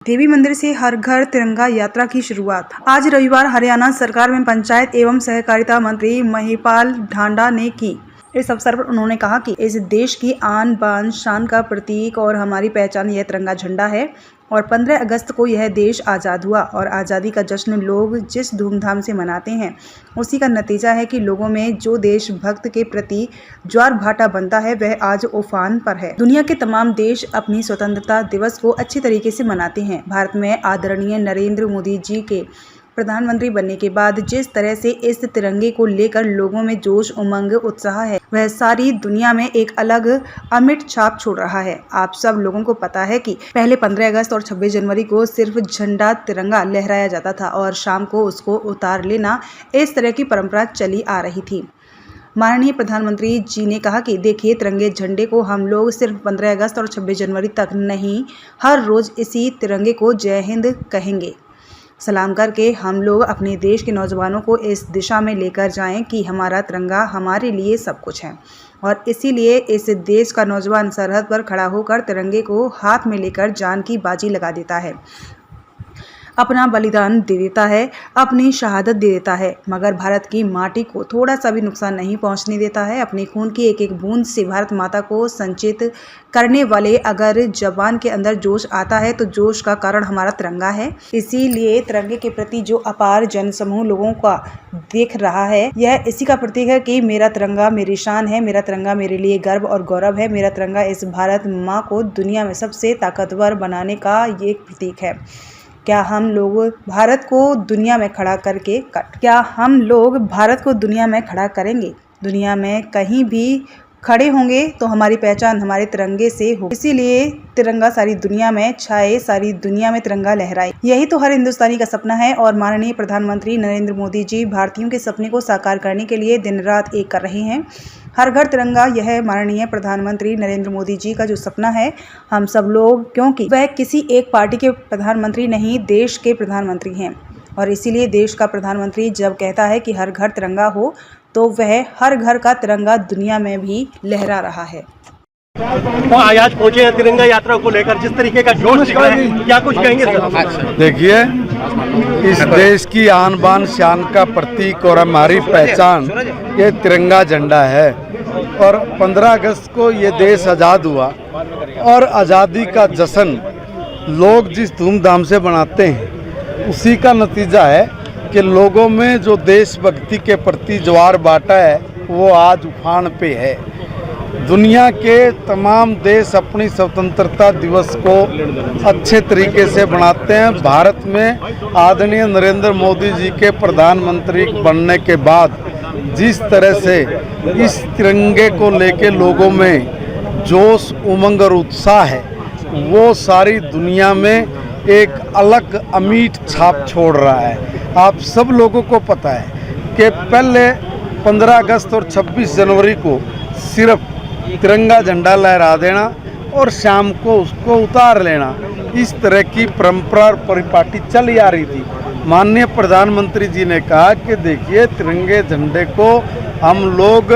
देवी मंदिर से हर घर तिरंगा यात्रा की शुरुआत। आज रविवार हरियाणा सरकार में पंचायत एवं सहकारिता मंत्री महिपाल ढांडा ने की। इस अवसर पर उन्होंने कहा कि इस देश की आन बान शान का प्रतीक और हमारी पहचान यह तिरंगा झंडा है और 15 अगस्त को यह देश आज़ाद हुआ और आज़ादी का जश्न लोग जिस धूमधाम से मनाते हैं उसी का नतीजा है कि लोगों में जो देशभक्त के प्रति ज्वार भाटा बनता है वह आज उफान पर है। दुनिया के तमाम देश अपनी स्वतंत्रता दिवस को अच्छी तरीके से मनाते हैं। भारत में आदरणीय नरेंद्र मोदी जी के प्रधानमंत्री बनने के बाद जिस तरह से इस तिरंगे को लेकर लोगों में जोश उमंग उत्साह है वह सारी दुनिया में एक अलग अमिट छाप छोड़ रहा है। आप सब लोगों को पता है कि पहले 15 अगस्त और 26 जनवरी को सिर्फ झंडा तिरंगा लहराया जाता था और शाम को उसको उतार लेना, इस तरह की परंपरा चली आ रही थी। माननीय प्रधानमंत्री जी ने कहा कि देखिए, तिरंगे झंडे को हम लोग सिर्फ 15 अगस्त और 26 जनवरी तक नहीं, हर रोज इसी तिरंगे को जय हिंद कहेंगे। सलाम करके हम लोग अपने देश के नौजवानों को इस दिशा में लेकर जाएं कि हमारा तिरंगा हमारे लिए सब कुछ है और इसीलिए इस देश का नौजवान सरहद पर खड़ा होकर तिरंगे को हाथ में लेकर जान की बाजी लगा देता है, अपना बलिदान दे देता है, अपनी शहादत दे देता है, मगर भारत की माटी को थोड़ा सा भी नुकसान नहीं पहुंचने देता है। अपने खून की एक एक बूंद से भारत माता को संचित करने वाले अगर जवान के अंदर जोश आता है तो जोश का कारण हमारा तिरंगा है। इसीलिए तिरंगे के प्रति जो अपार जनसमूह लोगों का देख रहा है, यह इसी का प्रतीक है कि मेरा तिरंगा मेरी शान है, मेरा तिरंगा मेरे लिए गर्व और गौरव है, मेरा तिरंगा इस भारत माँ को दुनिया में सबसे ताकतवर बनाने का ये एक प्रतीक है। क्या हम लोग भारत को दुनिया में खड़ा करेंगे? दुनिया में कहीं भी खड़े होंगे तो हमारी पहचान हमारे तिरंगे से हो। इसीलिए तिरंगा सारी दुनिया में छाए, सारी दुनिया में तिरंगा लहराए, यही तो हर हिंदुस्तानी का सपना है। और माननीय प्रधानमंत्री नरेंद्र मोदी जी भारतीयों के सपने को साकार करने के लिए दिन रात एक कर रहे हैं। हर घर तिरंगा, यह माननीय प्रधानमंत्री नरेंद्र मोदी जी का जो सपना है, हम सब लोग, क्योंकि वह किसी एक पार्टी के प्रधानमंत्री नहीं, देश के प्रधानमंत्री हैं और इसीलिए देश का प्रधानमंत्री जब कहता है कि हर घर तिरंगा हो तो वह हर घर का तिरंगा दुनिया में भी लहरा रहा है। तो आज पहुंचे हैं तिरंगा यात्रा को लेकर, जिस तरीके का जोश दिख रहा है, क्या कुछ कहेंगे सर? देखिए, इस देश की आन बान शान का प्रतीक और हमारी पहचान ये तिरंगा झंडा है और 15 अगस्त को ये देश आज़ाद हुआ और आज़ादी का जश्न लोग जिस धूमधाम से मनाते हैं उसी का नतीजा है कि लोगों में जो देशभक्ति के प्रति ज्वार भाटा है वो आज उफान पे है। दुनिया के तमाम देश अपनी स्वतंत्रता दिवस को अच्छे तरीके से मनाते हैं। भारत में आदरणीय नरेंद्र मोदी जी के प्रधानमंत्री बनने के बाद जिस तरह से इस तिरंगे को लेके लोगों में जोश उमंग और उत्साह है, वो सारी दुनिया में एक अलग अमिट छाप छोड़ रहा है। आप सब लोगों को पता है कि पहले 15 अगस्त और 26 जनवरी को सिर्फ तिरंगा झंडा लहरा देना और शाम को उसको उतार लेना, इस तरह की परंपरा और परिपाटी चली आ रही थी। माननीय प्रधानमंत्री जी ने कहा कि देखिए, तिरंगे झंडे को हम लोग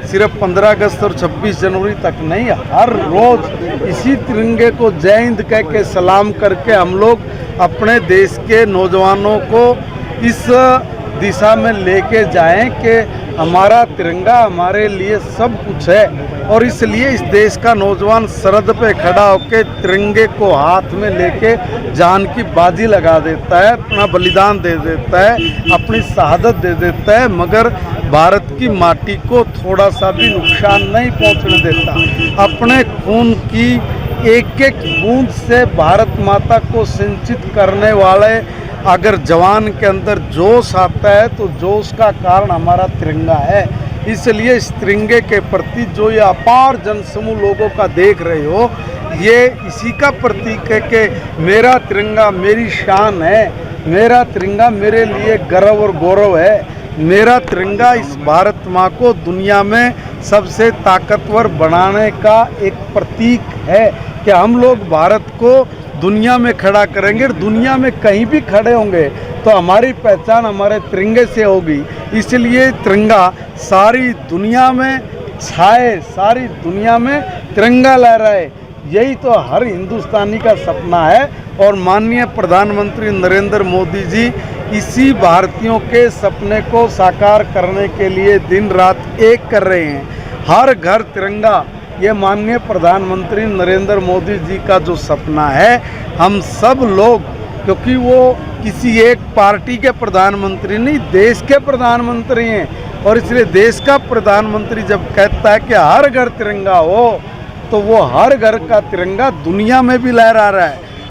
सिर्फ 15 अगस्त और 26 जनवरी तक नहीं, हर रोज़ इसी तिरंगे को जय हिंद कह के सलाम करके हम लोग अपने देश के नौजवानों को इस दिशा में लेके जाएं कि हमारा तिरंगा हमारे लिए सब कुछ है। और इसलिए इस देश का नौजवान सरहद पे खड़ा होकर तिरंगे को हाथ में लेके जान की बाजी लगा देता है, अपना बलिदान दे देता है, अपनी शहादत दे देता है, मगर भारत की माटी को थोड़ा सा भी नुकसान नहीं पहुंचने देता। अपने खून की एक एक बूंद से भारत माता को सिंचित करने वाले अगर जवान के अंदर जोश आता है तो जोश का कारण हमारा तिरंगा है। इसलिए इस तिरंगे के प्रति जो ये अपार जनसमूह लोगों का देख रहे हो, ये इसी का प्रतीक है कि मेरा तिरंगा मेरी शान है, मेरा तिरंगा मेरे लिए गर्व और गौरव है, मेरा तिरंगा इस भारत माँ को दुनिया में सबसे ताकतवर बनाने का एक प्रतीक है कि हम लोग भारत को दुनिया में खड़ा करेंगे। दुनिया में कहीं भी खड़े होंगे तो हमारी पहचान हमारे तिरंगे से होगी। इसलिए तिरंगा सारी दुनिया में छाए, सारी दुनिया में तिरंगा लहराए, यही तो हर हिंदुस्तानी का सपना है। और माननीय प्रधानमंत्री नरेंद्र मोदी जी इसी भारतीयों के सपने को साकार करने के लिए दिन रात एक कर रहे हैं। हर घर तिरंगा, ये माननीय प्रधानमंत्री नरेंद्र मोदी जी का जो सपना है, हम सब लोग, क्योंकि वो किसी एक पार्टी के प्रधानमंत्री नहीं, देश के प्रधानमंत्री हैं, और इसलिए देश का प्रधानमंत्री जब कहता है कि हर घर तिरंगा हो, तो वो हर घर का तिरंगा दुनिया में भी लहरा रहा है।